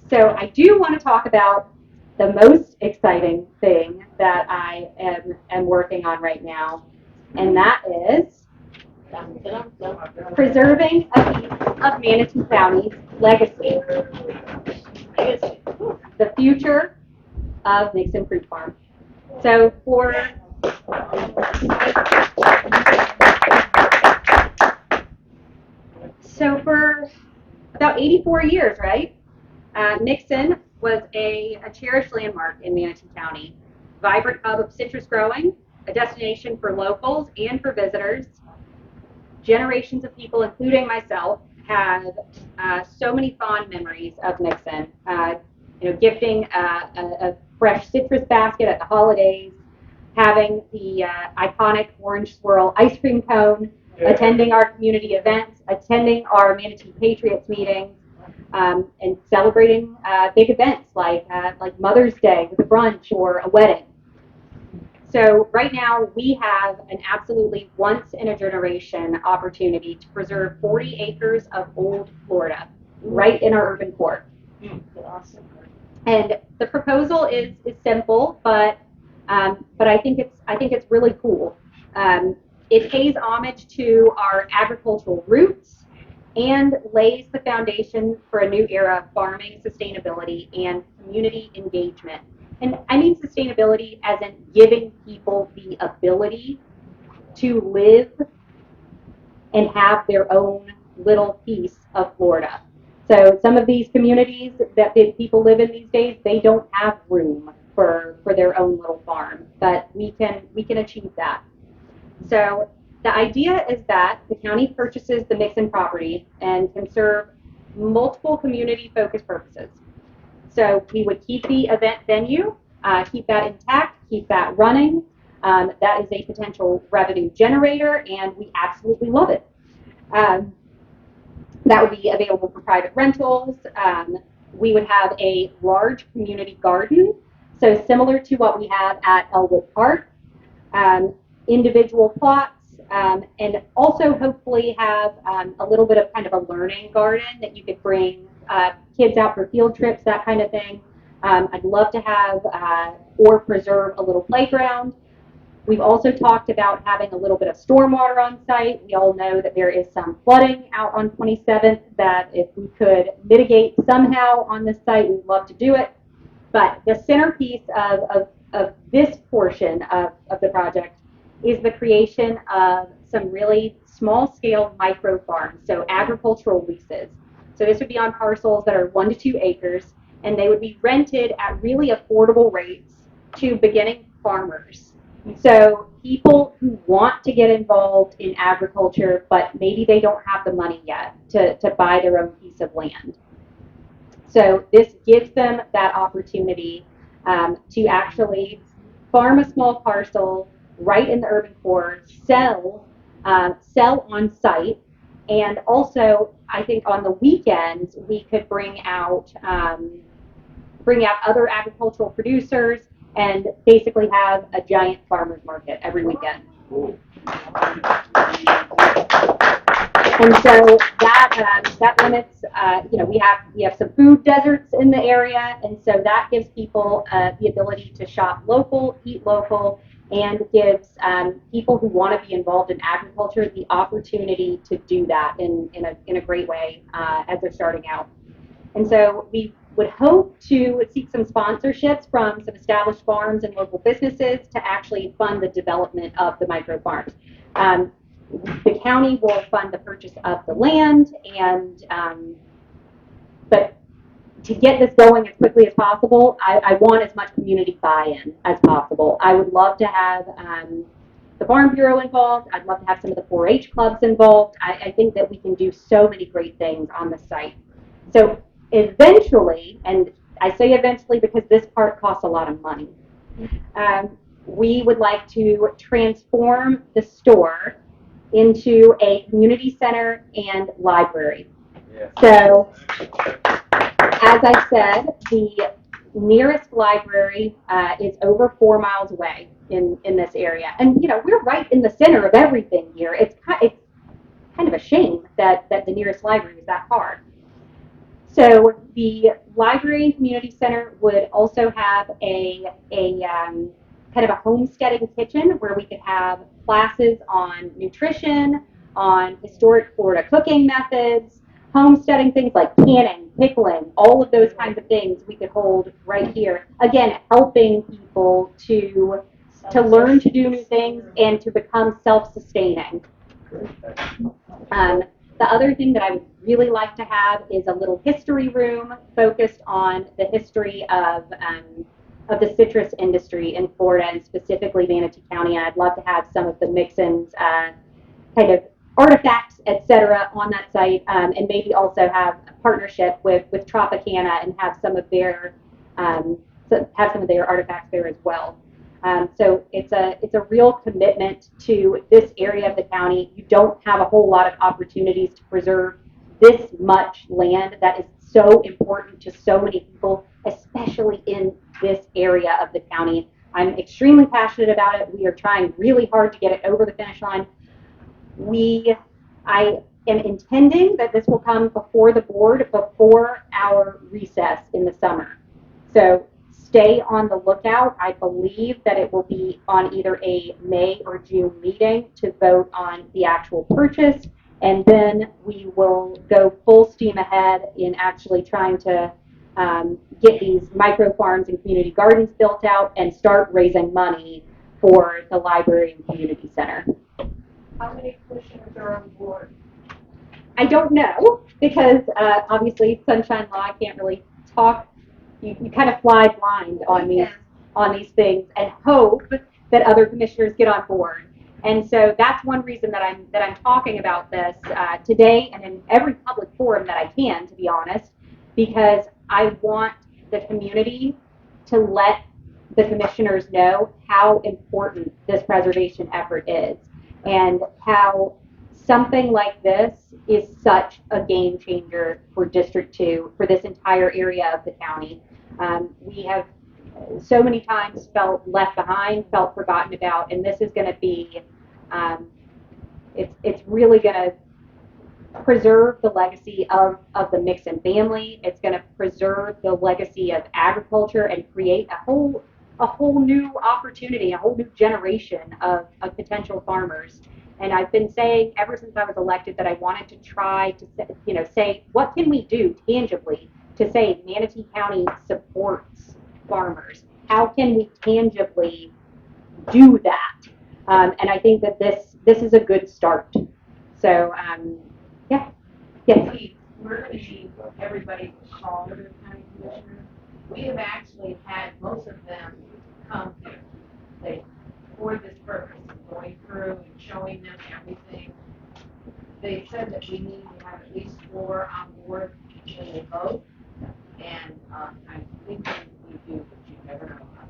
So I do want to talk about the most exciting thing that I am working on right now, and that is preserving a piece of Manatee County's legacy, the future of Mixon Fruit Farm. So for about 84 years, right? Mixon was a cherished landmark in Manatee County, vibrant hub of citrus growing, a destination for locals and for visitors. Generations of people, including myself, have so many fond memories of Mixon. Gifting a fresh citrus basket at the holidays, having the iconic orange swirl ice cream cone, attending our community events, attending our Manatee Patriots meetings, and celebrating big events like Mother's Day with a brunch or a wedding. So right now we have an absolutely once in a generation opportunity to preserve 40 acres of old Florida right in our urban core. And the proposal is simple, but I think it's really cool. It pays homage to our agricultural roots and lays the foundation for a new era of farming, sustainability, and community engagement. And I mean sustainability as in giving people the ability to live and have their own little piece of Florida. So some of these communities that people live in these days, they don't have room for their own little farm, but we can achieve that. So the idea is that the county purchases the Mixon property and can serve multiple community-focused purposes. So we would keep the event venue, keep that intact, keep that running. That is a potential revenue generator, and we absolutely love it. That would be available for private rentals. We would have a large community garden, so similar to what we have at Elwood Park. Individual plots, and also hopefully have a little bit of kind of a learning garden that you could bring kids out for field trips, that kind of thing. I'd love to have or preserve a little playground. We've also talked about having a little bit of stormwater on site. We all know that there is some flooding out on 27th, that if we could mitigate somehow on this site, we'd love to do it. But the centerpiece of this portion of the project is the creation of some really small-scale micro farms, so agricultural leases. So this would be on parcels that are 1 to 2 acres, and they would be rented at really affordable rates to beginning farmers. So people who want to get involved in agriculture, but maybe they don't have the money yet to buy their own piece of land. So this gives them that opportunity to actually farm a small parcel right in the urban core, sell on site, and also I think on the weekends we could bring out other agricultural producers and basically have a giant farmers market every weekend. And so that limits, we have some food deserts in the area, and so that gives people the ability to shop local, eat local, and gives people who want to be involved in agriculture the opportunity to do that in a great way as they're starting out. And so we would hope to seek some sponsorships from some established farms and local businesses to actually fund the development of the micro farms. The county will fund the purchase of the land, but to get this going as quickly as possible, I want as much community buy-in as possible. I would love to have the Farm Bureau involved. I'd love to have some of the 4-H clubs involved. I think that we can do so many great things on the site. So eventually, and I say eventually because this part costs a lot of money, we would like to transform the store into a community center and library. Yeah. So, as I said, the nearest library is over 4 miles away in this area. And, we're right in the center of everything here. It's kind of a shame that the nearest library is that far. So the library and community center would also have a kind of a homesteading kitchen where we could have classes on nutrition, on historic Florida cooking methods, homesteading things like canning, pickling, all of those kinds of things we could hold right here. Again, helping people to learn to do new things and to become self-sustaining. Um, the other thing that I would really like to have is a little history room focused on the history of the citrus industry in Florida and specifically Manatee County. And I'd love to have some of the Mixon's kind of artifacts, etc., on that site, and maybe also have a partnership with Tropicana and have some of their artifacts there as well. So it's a real commitment to this area of the county. You don't have a whole lot of opportunities to preserve this much land that is so important to so many people, especially in this area of the county. I'm extremely passionate about it. We are trying really hard to get it over the finish line. I am intending that this will come before the board before our recess in the summer. So stay on the lookout. I believe that it will be on either a May or June meeting to vote on the actual purchase, and then we will go full steam ahead in actually trying to get these micro farms and community gardens built out and start raising money for the library and community center. How many commissioners are on board? I don't know because obviously Sunshine Law, I can't really talk. You kind of fly blind on these things and hope that other commissioners get on board. And so that's one reason that I'm talking about this today and in every public forum that I can, to be honest, because I want the community to let the commissioners know how important this preservation effort is and how something like this is such a game changer for District 2, for this entire area of the county. We have so many times felt left behind, felt forgotten about, and this is going to be, it's really going to preserve the legacy of the Mixon family. It's going to preserve the legacy of agriculture and create a whole new opportunity, a whole new generation of potential farmers. And I've been saying ever since I was elected that I wanted to try to say what can we do tangibly to say Manatee County supports farmers. How can we tangibly do that? And I think that this is a good start. So yeah. Yes. We're going to need everybody to call the county commissioners. We have actually had most of them come here for this purpose, going through and showing them everything. They said that we need to have at least 4 on board when they vote, and I think we do, but you never know how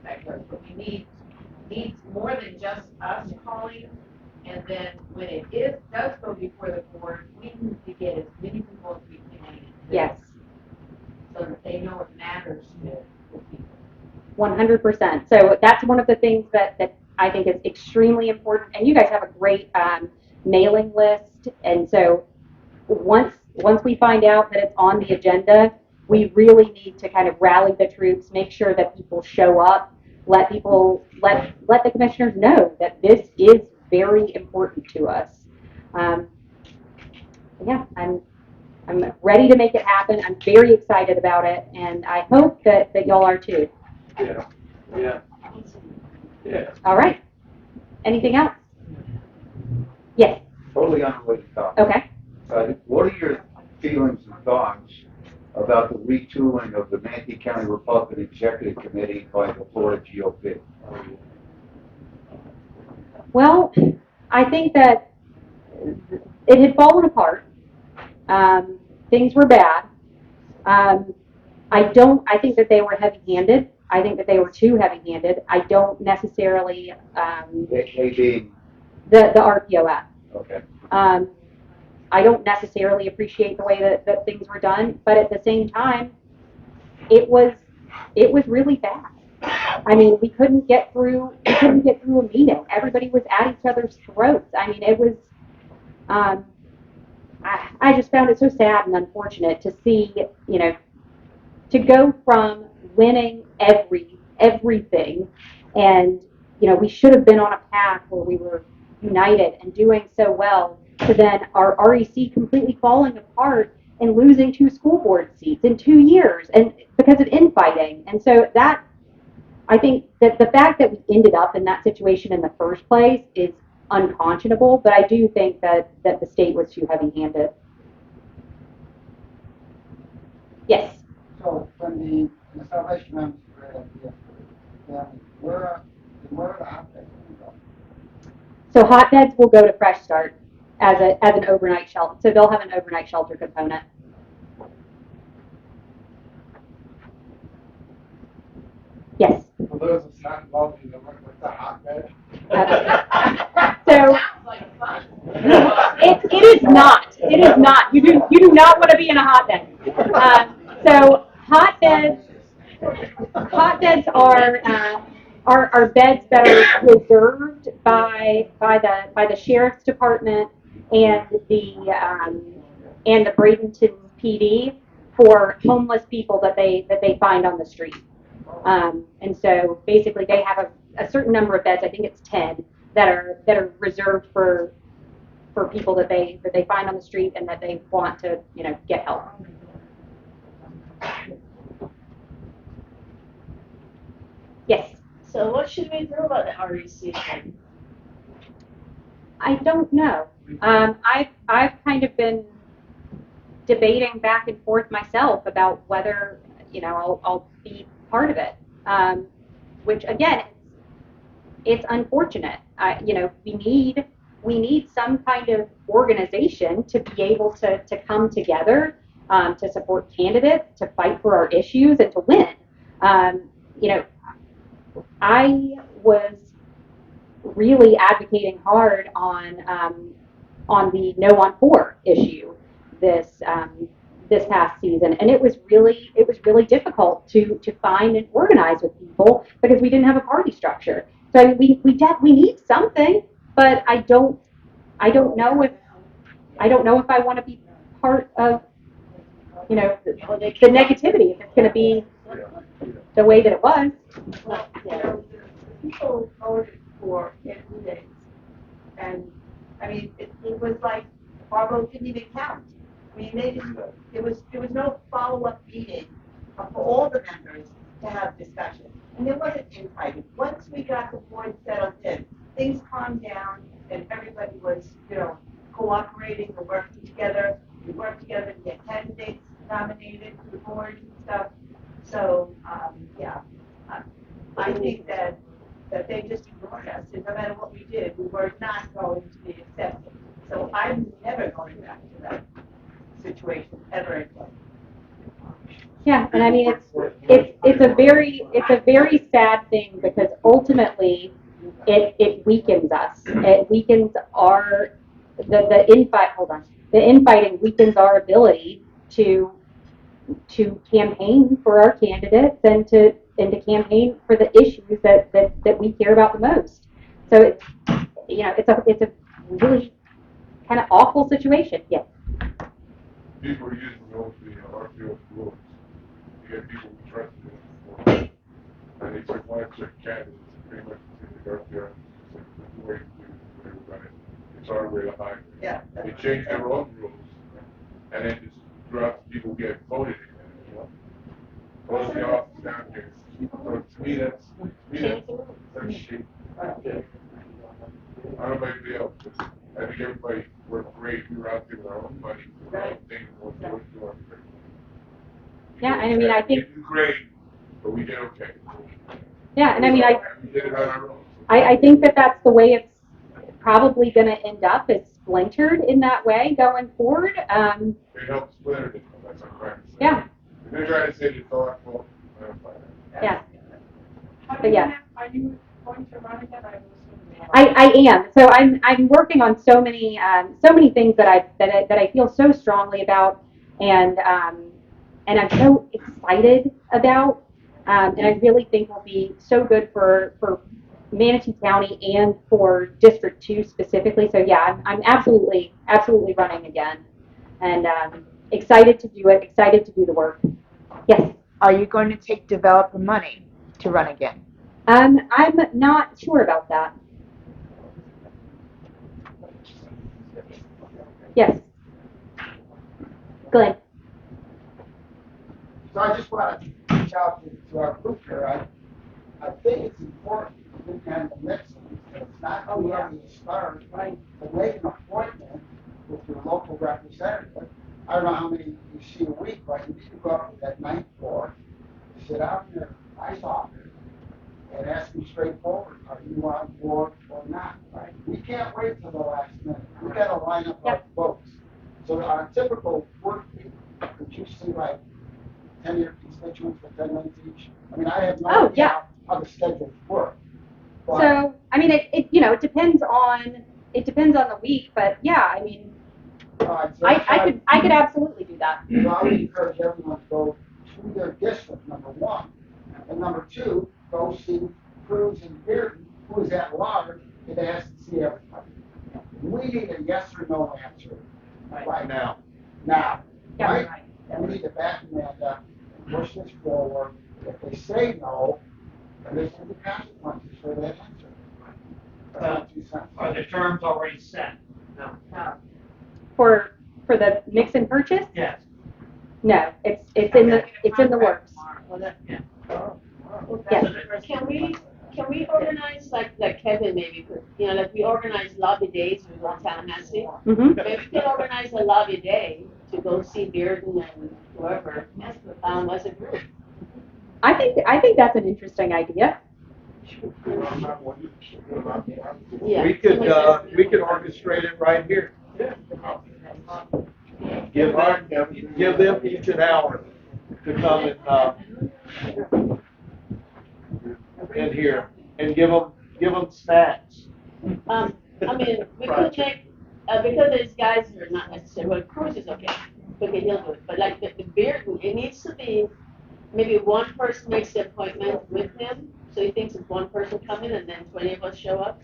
that goes. But we need more than just us calling. And then when it does go before the board, we need to get as many people as we can. Yes. So that they know it matters to people. 100%. So that's one of the things that I think is extremely important. And you guys have a great mailing list. And so once we find out that it's on the agenda, we really need to kind of rally the troops, make sure that people show up, let the commissioners know that this is very important to us. Yeah, I'm ready to make it happen. I'm very excited about it, and I hope that y'all are too. Yeah. All right. Anything else? Yes. Totally unrelated topic. Okay. What are your feelings and thoughts about the retooling of the Manatee County Republican Executive Committee by the Florida GOP? Well, I think that it had fallen apart. Things were bad. I think that they were heavy-handed. I think that they were too heavy-handed. I don't necessarily. They being? The RPOF. Okay. I don't necessarily appreciate the way that things were done, but at the same time, it was really bad. I mean, we couldn't get through a meeting. Everybody was at each other's throats. I mean, it was. I just found it so sad and unfortunate to see, you know, to go from winning everything, and you know, we should have been on a path where we were united and doing so well, to then our REC completely falling apart and losing 2 school board seats in 2 years, and because of infighting. And so that, I think that the fact that we ended up in that situation in the first place is unconscionable, but I do think that the state was too heavy-handed. Yes. So when the Salvation Army spread up here, where are the hotbeds going to go? So hotbeds will go to Fresh Start as an overnight shelter. So they'll have an overnight shelter component. Yes. For those that's not involved in what's the hotbed? So Like fun. it is not. It is not. You do not want to be in a hotbed. So hotbeds are beds that are reserved by the sheriff's department and the Bradenton PD for homeless people that they find on the street. And so basically they have a certain number of beds, I think it's 10, that are reserved for people that they find on the street and that they want to, you know, get help. Yes. So what should we do about the REC thing? I don't know. I've kind of been debating back and forth myself about whether, you know, I'll be part of it. Which again, it's unfortunate. You know, we need some kind of organization to be able to come together, to support candidates, to fight for our issues, and to win. You know, I was really advocating hard on the No on 4 issue this past season, and it was really difficult to find and organize with people because we didn't have a party structure. So I mean, we need something, but I don't know if I want to be part of, you know, the negativity, if it's going to be the way that it was. Well, you know, people voted for candidates, and I mean, it was like our vote didn't even count. I mean, there was no follow-up meeting for all the members to have discussion, and there wasn't infighting. Once we got the board settled in, things calmed down, and everybody was, you know, cooperating and working together. We worked together to get candidates nominated for the board and stuff. So, yeah, I think that they just ignored us, and no matter what we did, we were not going to be accepted. So I'm never going back to that situation ever again. Yeah, and I mean, it's a very sad thing because ultimately it weakens us. It weakens the infighting weakens our ability to campaign for our candidates and to campaign for the issues that we care about the most. So it's, you know, it's a really kind of awful situation. Yeah. People are using those RPO rules to get people who trust them. And they took one of their candidates and pretty much said the RPO is the way to do it. Everybody, it's our way to hide. Yeah. They changed their own rules, and then just dropped people who get voted in. You know, close the office down here. So to me, that's shit. I don't know about anybody else. I think everybody worked great. We were out there with our own money, with our own things, what we were doing. Yeah, and I mean, I think. We did great, but we did okay. Yeah, and I mean, we did it on our own. I think that's the way it's probably going to end up, is splintered in that way going forward. They helped splinter it. That's what I'm trying to say. Yeah. If they're trying to say it's thoughtful, Yeah. But yeah. Are you going to run again? I am. So I'm working on so many things that I feel so strongly about, and I'm so excited about, and I really think will be so good for Manatee County and for District 2 specifically. So yeah, I'm absolutely running again. and excited to do it, excited to do the work. Yes. Are you going to take developer money to run again? I'm not sure about that. Yes. Glenn. So I just want to reach out to our group here. I think it's important to look at the mix. It's not too early to start, right? To make an appointment with your local representative. I don't know how many you see a week, but you need to go up to that ninth floor, sit out in your nice office, and ask them straightforward, are you on board or not, right? We can't wait till the last minute. We got to line up our votes. So on a typical work week, could you see like 10 of your constituents for 10 minutes each? I mean, I have no idea how the schedules work. But, So, I mean, it you know, it depends on the week, but yeah, I mean, so I could absolutely do that. So I would encourage everyone to go to their district, number one. And number two, go see Cruz and Bearden, who is at large, and ask to see everybody. We need a yes or no answer. Right now. Now. Yeah, Right? right. And we need to back Amanda and push this forward. If they say no, then there's some consequences for that answer. That's my 2 cents. Are the terms already set? No. For the mix and purchase? Yes. No, it's in the works. Well, that, Yeah. Yes. Can we organize like Kevin maybe could, like we organize lobby days with Tallahassee? Mm-hmm. Maybe we can organize a lobby day to go see Bearden and whoever, as a group. I think that's an interesting idea. Yeah. We could orchestrate it right here. Give them each an hour to come in here and give them snacks. I mean, we could make, because these guys are not necessarily, well, Cruz is okay, he'll do it, but like the Bearden, it needs to be, maybe one person makes the appointment with him, so he thinks it's one person coming and then 20 of us show up.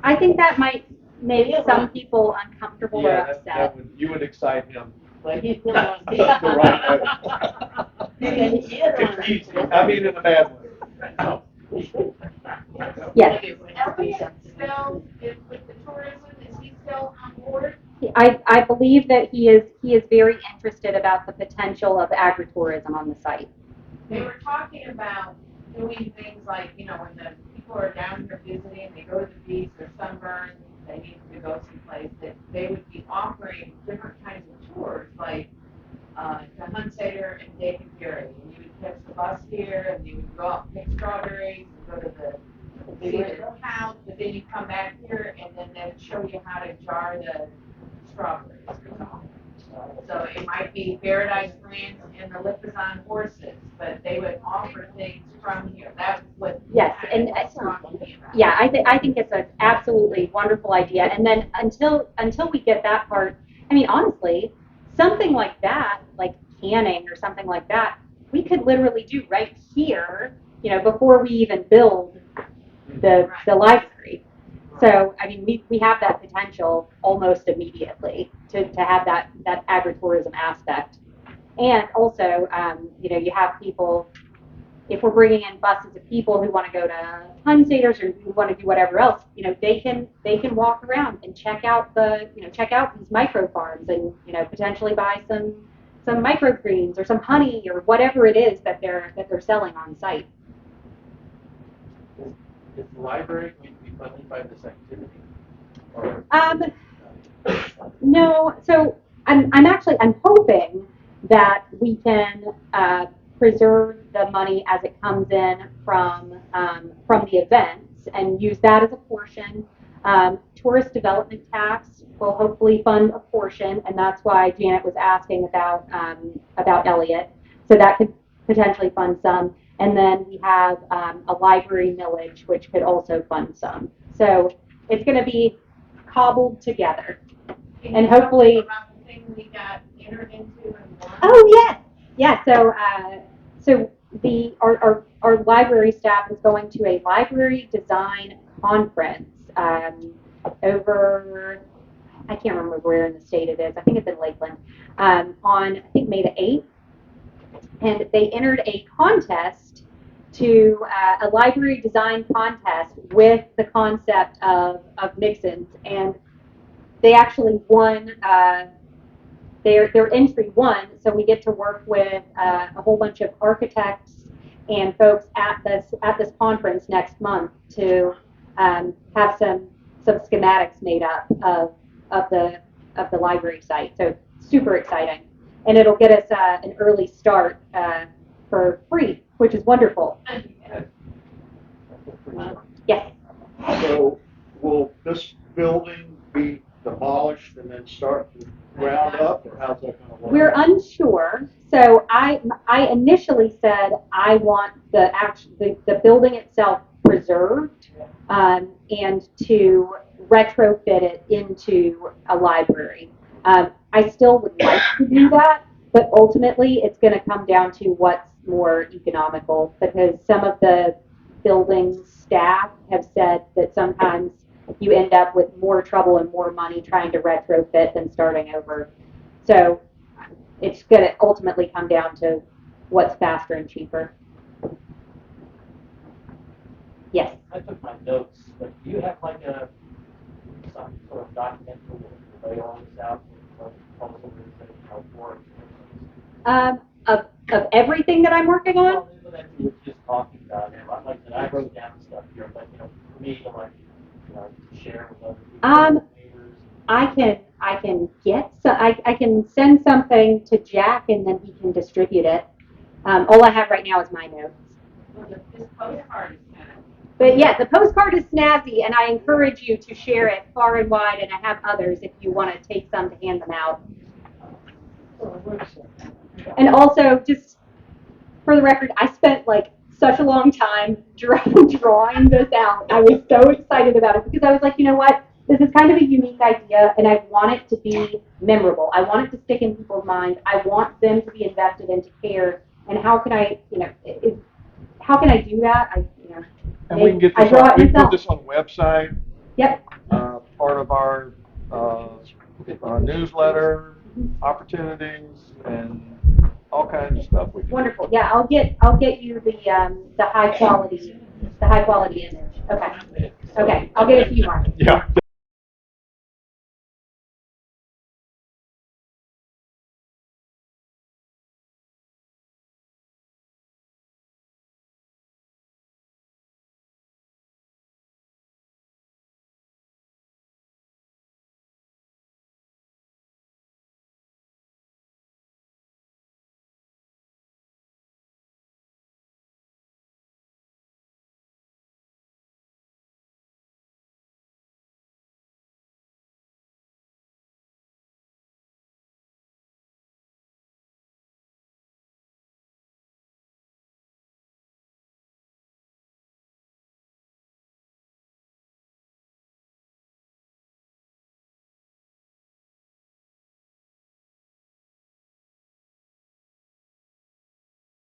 I think that might make some people uncomfortable or upset. You would excite him. But he's the one. The right way. I mean, in a bad way. Yes. Elliot still is with the tourism, is he still on board? I believe that he is very interested about the potential of agritourism on the site. They were talking about doing things like, when the people are down here visiting, they go to the beach, they're sunburned, they need to go someplace, that they would be offering different kinds of tours, like to Hunsader and David Gary. And you would catch the bus here, and you would go out and pick strawberries, and go to the house, but then you come back here, and then they would show you how to jar the strawberries. So it might be Paradise Ranch and the Lipizan horses, but they would offer things from here. That's what. Yes, and yeah, I think it's an absolutely wonderful idea. And then until we get that part, I mean, honestly, something like that, like canning or something like that, we could literally do right here, before we even build the library. So, I mean, we have that potential almost immediately to have that agritourism aspect. And also, you have people, if we're bringing in buses of people who want to go to Hunsaders or who want to do whatever else, they can walk around and check out these micro farms and, potentially buy some microgreens or some honey or whatever it is that they're selling on site. Is the library going to be funded by this activity? Or No, so I'm hoping that we can preserve the money as it comes in from the events and use that as a portion. Tourist development tax will hopefully fund a portion, and that's why Janet was asking about Elliott. So that could potentially fund some. And then we have a library millage, which could also fund some. So it's going to be cobbled together. And hopefully. About the thing we got entered into and won? Oh yeah. So our library staff is going to a library design conference over I can't remember where in the state it is. I think it's in Lakeland, on, I think, May the 8th. And they entered a contest to a library design contest with the concept of Mixons. And they actually won, their entry won, so we get to work with a whole bunch of architects and folks at this conference next month to have some schematics made up of the library site. So super exciting, and it'll get us an early start for free, which is wonderful. Yes. So will this building be demolished and then start from ground up, or how's that gonna work? We're unsure. So I initially said I want the building itself preserved and to retrofit it into a library. I still would like to do that, but ultimately it's going to come down to what's more economical, because some of the building staff have said that sometimes you end up with more trouble and more money trying to retrofit than starting over. So it's going to ultimately come down to what's faster and cheaper. Yes. I took my notes, but do you have like some sort of document to lay all this out? Of everything that I'm working on? Well, that you were just talking about, like that I wrote down stuff here, but for me to to share with other people, neighbors. I can get so I can send something to Jack and then he can distribute it. All I have right now is my notes. This postcard is kind of. But yeah, the postcard is snazzy, and I encourage you to share it far and wide. And I have others if you want to take some to hand them out. And also, just for the record, I spent like such a long time drawing this out. I was so excited about it because I was like, you know what? This is kind of a unique idea, and I want it to be memorable. I want it to stick in people's minds. I want them to be invested and to care. And how can I, how can I do that? And we can get this on, we put this on the website. Yep. Part of our newsletter, opportunities, and all kinds of stuff we can. Wonderful. Yeah, I'll get you the high quality image. Okay. Okay. I'll get it to you, Mark. Yeah.